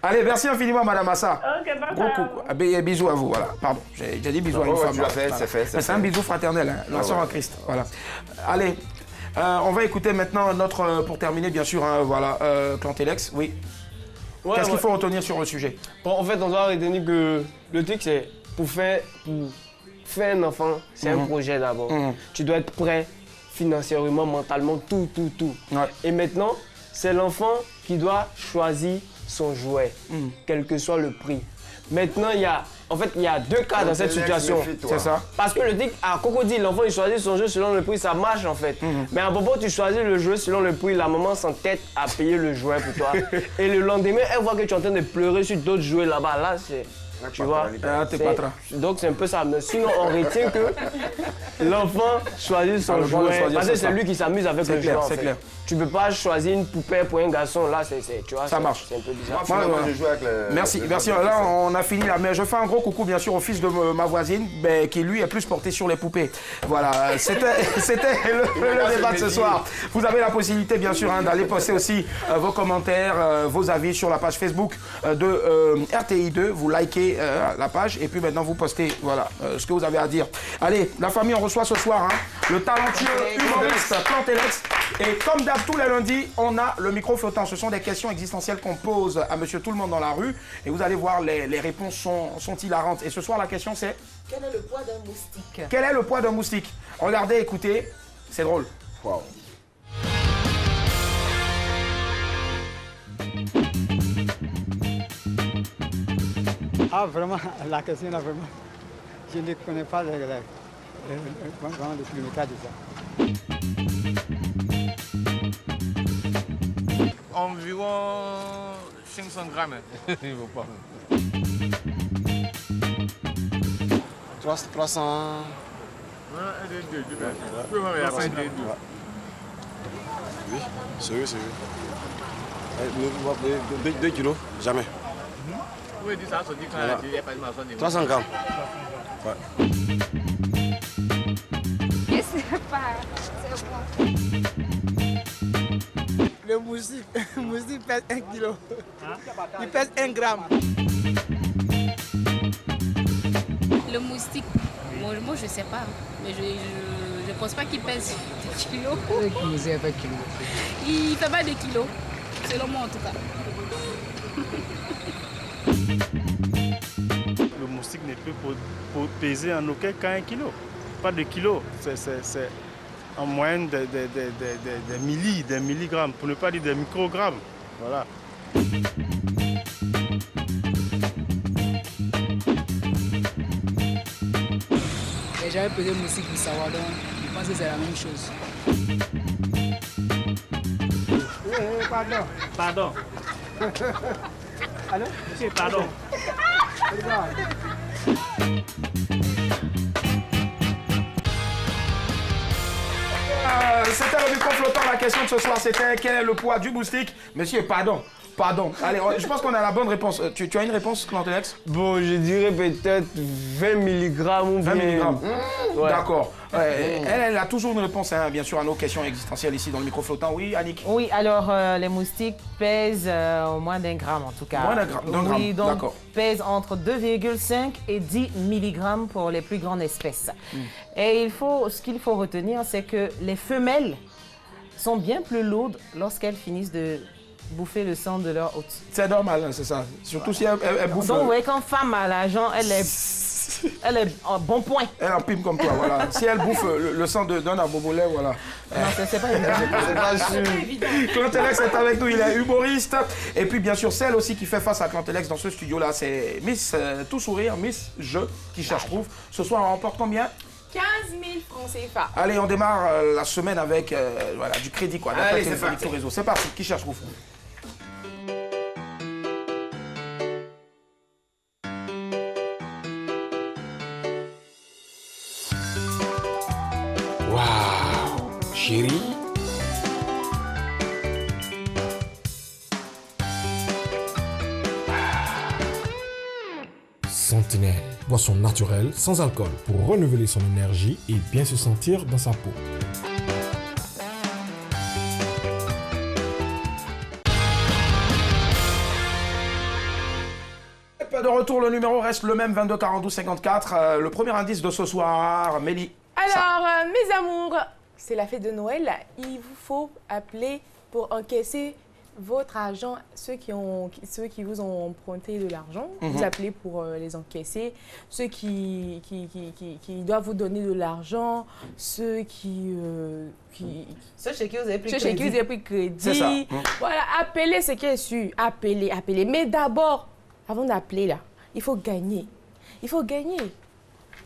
Allez, merci infiniment, Madame Assa. Ok, bye Gros coucou. Et bisous à vous, voilà. Pardon, j'ai dit bisous à une femme. Tu l'as fait, c'est fait. C'est un bisou fraternel, hein, la sœur en Christ. Voilà. Allez, on va écouter maintenant notre, pour terminer, bien sûr, hein, voilà, Clantélex, oui. Ouais, Qu'est-ce qu'il faut retenir sur le sujet? Bon, en fait, on doit retenir que le truc, c'est pour faire un enfant, c'est un projet d'abord. Tu dois être prêt financièrement, mentalement, tout. Ouais. Et maintenant, c'est l'enfant qui doit choisir son jouet, quel que soit le prix. Maintenant, il y a deux cas dans cette situation. C'est ça. Parce que le truc, à Crocodile, l'enfant il choisit son jeu selon le prix, ça marche en fait. Mais à Bobo, tu choisis le jeu selon le prix, la maman s'entête à payer le jouet pour toi. Et le lendemain, elle voit que tu es en train de pleurer sur d'autres jouets là-bas. Là, c'est... Tu vois, donc c'est un peu ça. Mais sinon, on retient que l'enfant choisit son jouet. Parce que c'est lui qui s'amuse avec le jouet. C'est clair. Tu peux pas choisir une poupée pour un garçon. Là, tu vois, ça marche. C'est un peu bizarre. Moi, je joue avec le... Merci. Là, on a fini là. Mais je fais un gros coucou, bien sûr, au fils de ma voisine, qui lui est plus porté sur les poupées. Voilà. C'était le débat de ce soir. Vous avez la possibilité, bien sûr, hein, d'aller poster aussi vos commentaires, vos avis sur la page Facebook de RTI2. Vous likez la page et puis maintenant vous postez voilà, ce que vous avez à dire. Allez, la famille, on reçoit ce soir hein, le talentueux humoriste Clantélex. Et comme d'hab, tous les lundis, on a le micro flottant. Ce sont des questions existentielles qu'on pose à monsieur tout le monde dans la rue. Et vous allez voir, les réponses sont hilarantes. Et ce soir, la question c'est... Quel est le poids d'un moustique? Quel est le poids d'un moustique? Regardez, écoutez, c'est drôle. Wow. Ah, vraiment, la question là, vraiment, je ne connais pas le kilométrage de ça. Environ 500 grammes. Il vaut pas. 300... Oui. Sérieux. 2 kilos, jamais. Oui, ça se dit quand il y a pas de 300 grammes. Ouais. Je sais pas, c'est bon. Le moustique pèse 1 kilo. Il pèse 1 gramme. Le moustique, moi je sais pas, mais je pense pas qu'il pèse des kilos. Il fait pas des kilos, selon moi en tout cas. Le moustique ne peut peser en aucun cas 1 kilo. Pas de kilo, c'est en moyenne des milligrammes, pour ne pas dire des microgrammes. Voilà. J'avais pesé le moustique pour savoir, donc je pense que c'est la même chose. Pardon. Allô? Monsieur, pardon. C'était le micro flottant. La question de ce soir, c'était quel est le poids du moustique? Monsieur, pardon. Allez, je pense qu'on a la bonne réponse. Tu as une réponse, Clantenex? Bon, je dirais peut-être 20 mg ou 20 mg. Ouais. D'accord. Elle a toujours une réponse, hein, bien sûr, à nos questions existentielles ici dans le micro flottant. Oui, Annick? Oui, alors les moustiques pèsent au moins d'1 gramme en tout cas. Moins d'1 gramme. Oui, donc d'accord. Pèsent entre 2,5 et 10 mg pour les plus grandes espèces. Et ce qu'il faut retenir, c'est que les femelles sont bien plus lourdes lorsqu'elles finissent de bouffer le sang de leur hôte. C'est normal, hein, c'est ça. Surtout si elle bouffe. Donc, vous voyez, quand femme a l'argent, elle est en bon point. Elle en pime comme toi, voilà. Si elle bouffe le sang d'un arbobolet, voilà. Non, c'est pas évident. Clantenex est avec nous, il est humoriste. Et puis, bien sûr, celle aussi qui fait face à Clantenex dans ce studio-là, c'est Miss Tout Sourire, Miss Je, qui cherche trouve. Ce soir, on remporte combien? 15 000 francs CFA. Allez, on démarre la semaine avec voilà, du crédit, quoi. Allez, c'est parti. Réseau. C'est parti, qui cherche trouve. Waouh, chérie. Sentinelle, boisson naturelle sans alcool pour renouveler son énergie et bien se sentir dans sa peau. De retour, le numéro reste le même, 22 42 54. Le premier indice de ce soir, Mélie. Alors, mes amours, c'est la fête de Noël. Il vous faut appeler pour encaisser votre argent. Ceux qui vous ont emprunté de l'argent, vous appelez pour les encaisser. Ceux qui doivent vous donner de l'argent, ceux chez qui vous avez pris crédit. Voilà, appelez ce qui est sûr. Appelez. Mais d'abord, avant d'appeler là, il faut gagner. Il faut gagner.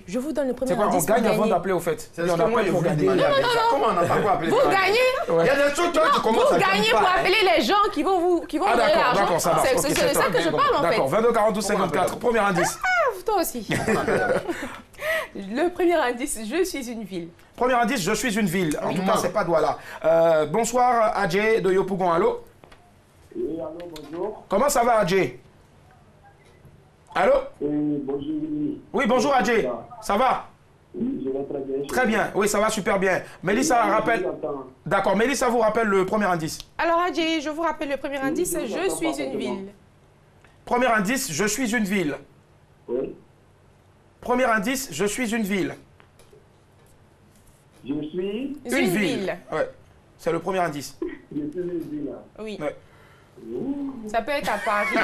Je vous donne le premier indice. On gagne avant d'appeler au fait. C'est ce que moi je vous dis. Comment on n'a pas quoi appeler? Vous gagnez. Il y a des trucs qui commencent à vous gagnez pour appeler les gens qui vont vous donner l'argent. D'accord, ça va. C'est de ça que je parle en fait. D'accord, 22 42 54. Premier indice. Toi aussi. Le premier indice, je suis une ville. Premier indice, je suis une ville. En tout cas, c'est pas Douala. Bonsoir, Adjé de Yopougon. Allô? Oui, allô, bonjour. Comment ça va, Adjé? Allô? Bonjour. Oui, bonjour, Adjé. Ça va? Oui, je vais très bien. Très bien, oui, ça va super bien. Mélissa rappelle... D'accord, Mélissa vous rappelle le premier indice. Alors, Adjé, je vous rappelle le premier indice, je suis une ville. Premier indice, je suis une ville. Oui. Premier indice, je suis une ville. Je suis... Une ville. Ouais, c'est le premier indice. Je suis une ville. Oui. Ouais. Ça peut être à Paris, ça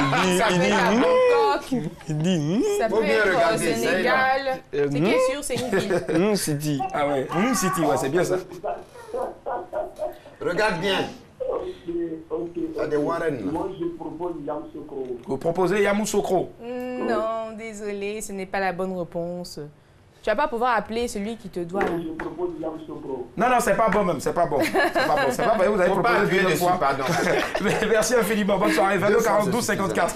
peut être à Bangkok, ça peut être au Sénégal. Ce qui est sûr, c'est une ville. City. Ah ouais, City, ouais, c'est bien ça. Regarde bien. Ok. Ça des Warren. Moi, je propose Yamoussoukro. Vous proposez Yamoussoukro? Non, désolé, ce n'est pas la bonne réponse. Tu vas pas pouvoir appeler celui qui te doit. Je propose Yamoussoukro. Non, c'est pas bon même, c'est pas bon. C'est pas bon, vous avez proposé une fois. Pardon. Merci infiniment, bonne soirée, 22 42 54.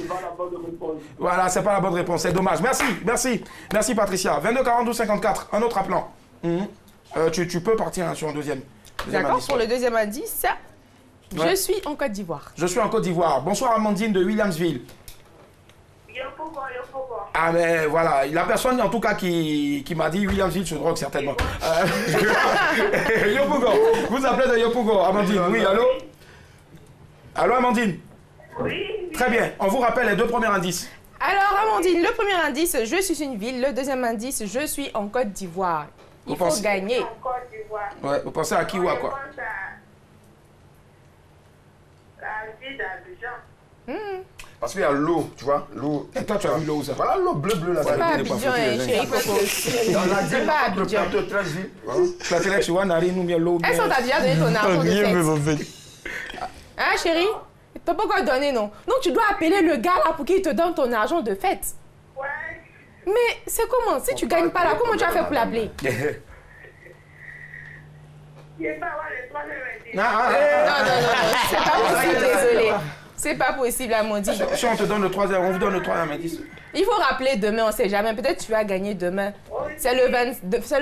Voilà, c'est pas la bonne réponse, c'est dommage. Merci Patricia. 22 42 54, un autre appelant. Tu peux partir sur un deuxième. D'accord, pour le deuxième indice, Ouais. Je suis en Côte d'Ivoire. Je suis en Côte d'Ivoire. Bonsoir Amandine de Williamsville. Ah mais voilà, la personne en tout cas qui m'a dit Williamsville se drogue certainement. Yopougon, vous appelez de Yopougon, Amandine. Oui, allô? Allô Amandine? Oui. Très bien, on vous rappelle les deux premiers indices. Alors Amandine, le premier indice, je suis une ville. Le deuxième indice, je suis en Côte d'Ivoire. Il faut gagner. Ouais, vous pensez à qui ou à quoi? La ville d'Abidjan. Parce qu'il y a l'eau, tu vois, l'eau. Et toi, tu as vu l'eau, ça? Voilà l'eau bleu là. C'est pas Abidjan, chérie Coco. C'est pas Abidjan. Est-ce qu'on t'a déjà donné ton argent de fête? Hein, chérie? Tu peux pas donner, non? Donc, tu dois appeler le gars là pour qu'il te donne ton argent de fête. Ouais. Mais c'est comment? Si tu gagnes pas là, comment tu as fait pour l'appeler? Je vais pas avoir les 3 Non, c'est pas possible, désolé. C'est pas possible, Amandine. Si on te donne le troisième, on vous donne le troisième indice. Il faut rappeler demain, on sait jamais. Peut-être tu vas gagner demain. C'est le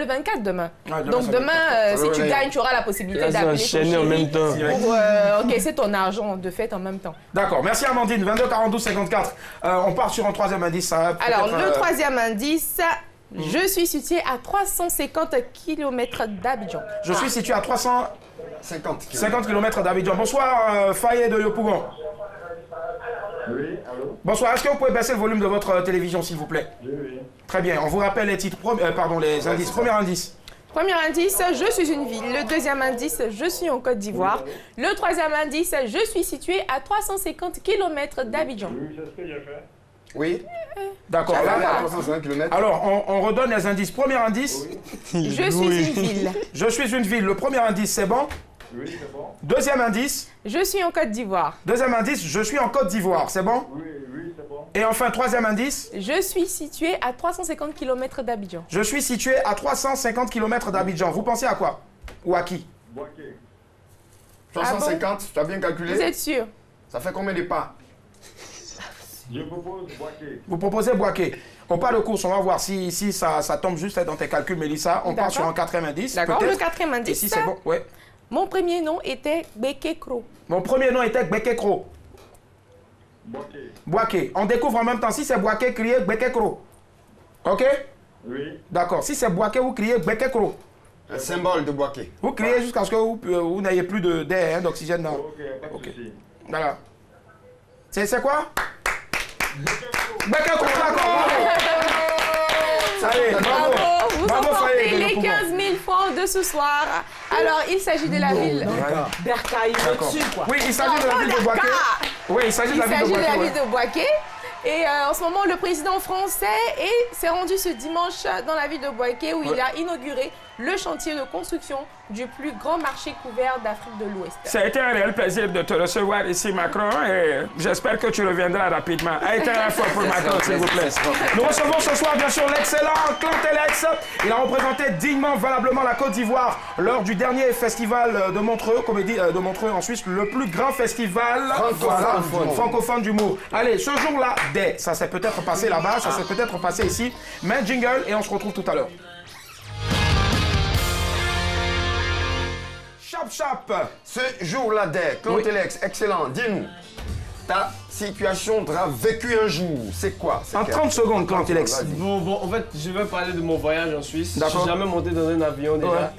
24 demain. Donc demain, si tu gagnes, tu auras la possibilité d'appeler ton chéri en même temps. Pour encaisser ton argent de fête en même temps. D'accord, merci Amandine. 22 42 54. On part sur un troisième indice. Alors, le troisième indice, je suis situé à 350 km d'Abidjan. Je suis situé à 350 km d'Abidjan. Bonsoir, Faye de Yopougon. Oui, allô? Bonsoir, est-ce que vous pouvez baisser le volume de votre télévision, s'il vous plaît? Oui. Très bien, on vous rappelle les titres, les indices. Premier indice. Premier indice, je suis une ville. Le deuxième indice, je suis en Côte d'Ivoire. Le troisième indice, je suis situé à 350 km d'Abidjan. Oui, c'est ce que j'ai fait. Oui. D'accord. Alors, on redonne les indices. Premier indice. Oui. Je suis une ville. Je suis une ville. Le premier indice, c'est bon? Oui, c'est bon. Deuxième indice. Je suis en Côte d'Ivoire. Deuxième indice, je suis en Côte d'Ivoire. C'est bon? Oui, c'est bon. Et enfin, troisième indice. Je suis situé à 350 km d'Abidjan. Je suis situé à 350 km d'Abidjan. Vous pensez à quoi? Ou à qui? Boaké. 350, tu as bien calculé? Vous êtes sûr? Ça fait combien de pas? Je propose Boaké. Vous proposez Boaké. On part de course, on va voir si ça tombe juste dans tes calculs, Mélissa. On part sur un quatrième indice. D'accord, le quatrième indice. Et si c'est bon, ouais. Mon premier nom était Bekekro. Mon premier nom était Bekekro. Boaké. Boaké. On découvre en même temps. Si c'est Boaké, criez Bekekro. Ok? Oui. D'accord. Si c'est Boaké, vous criez Bekekro. Un symbole de Boaké. Vous criez jusqu'à ce que vous n'ayez plus d'air, d'oxygène. Ok, pas de souci. Voilà. C'est quoi? Bekekro, d'accord. Allez, bravo. Vous emportez les 15 000 francs de ce soir. Alors, il s'agit de la ville. Bercail, dessus, quoi. Oui, il s'agit de la ville de Boaké. Oui, il s'agit de la ville de Boaké. Et en ce moment, le président français s'est rendu ce dimanche dans la ville de Boaké où il a inauguré le chantier de construction du plus grand marché couvert d'Afrique de l'Ouest. Ça a été un réel plaisir de te recevoir ici, Macron, et j'espère que tu reviendras rapidement. A été un fois pour Macron, s'il vous plaît. Nous recevons ce soir, bien sûr, l'excellent Clan Telex. Il a représenté dignement, valablement la Côte d'Ivoire lors du dernier festival de Montreux, comédie de Montreux en Suisse, le plus grand festival francophone d'humour. Allez, ce jour-là, ça s'est peut-être passé là-bas, ça s'est peut-être passé ici, mais jingle et on se retrouve tout à l'heure. Chap. Ce jour-là, Clan Telex, excellent. Dis-nous, ta situation vécue un jour, c'est quoi? En 30 secondes, Clan Telex. Bon, en fait, je vais parler de mon voyage en Suisse. Je suis jamais monté dans un avion déjà. Ouais.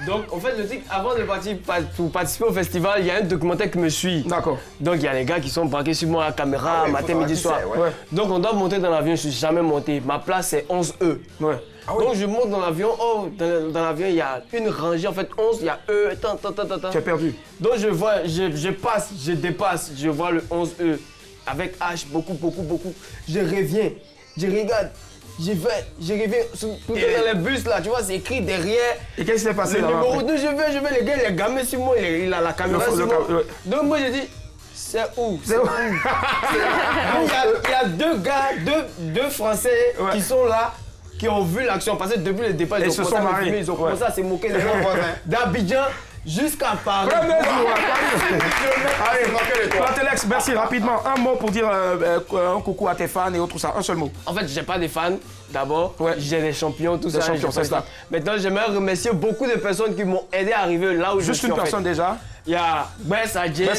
Donc, en fait, le truc, avant de partir pour participer au festival, il y a un documentaire qui me suit. D'accord. Donc, il y a les gars qui sont braqués sur moi à la caméra, matin, midi, soir. Ouais. Donc, on doit monter dans l'avion, je ne suis jamais monté. Ma place, c'est 11E. Ouais. Ah oui. Donc je monte dans l'avion, dans l'avion il y a une rangée, en fait 11, il y a E, Tu as perdu. Donc je vois, je passe, je dépasse, je vois le 11E avec H, beaucoup. Je reviens, je regarde, je reviens, tout dans les bus là, tu vois, c'est écrit derrière. Et qu'est-ce qui s'est passé là? Je vais, le gars il est gamé sur moi, il a la caméra sur moi. Donc moi je dis, c'est où? Il y a deux gars, deux Français qui sont là. Qui ont vu l'action passer depuis le départ, ils ont commencé à se moquer des gens d'Abidjan jusqu'à Paris. Allez, Telex, merci rapidement. Un mot pour dire un coucou à tes fans et autres ça. Un seul mot. En fait, j'ai pas des fans d'abord. J'ai des champions, tout ça. Champions, c'est ça. Maintenant, j'aimerais remercier beaucoup de personnes qui m'ont aidé à arriver là où je suis. Juste une personne déjà. Il y a Brice Adjei,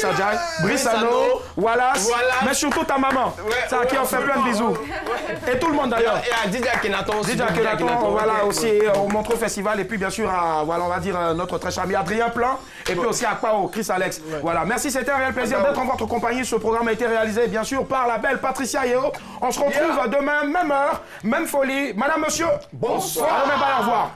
Brissano, Wallace, mais surtout ta maman. Ça qui en fait plein de bisous. Et tout le monde d'ailleurs. Il y a Didier Akhenaton aussi. Didier Akhenaton, voilà, aussi au Montreux Festival. Et puis bien sûr, voilà, on va dire notre très cher ami Adrien Plan. Et puis aussi à Kwao, Chris Alex. Voilà, merci, c'était un réel plaisir d'être en votre compagnie. Ce programme a été réalisé bien sûr par la belle Patricia Yeo. On se retrouve demain, même heure, même folie. Madame, monsieur, bonsoir. Au revoir.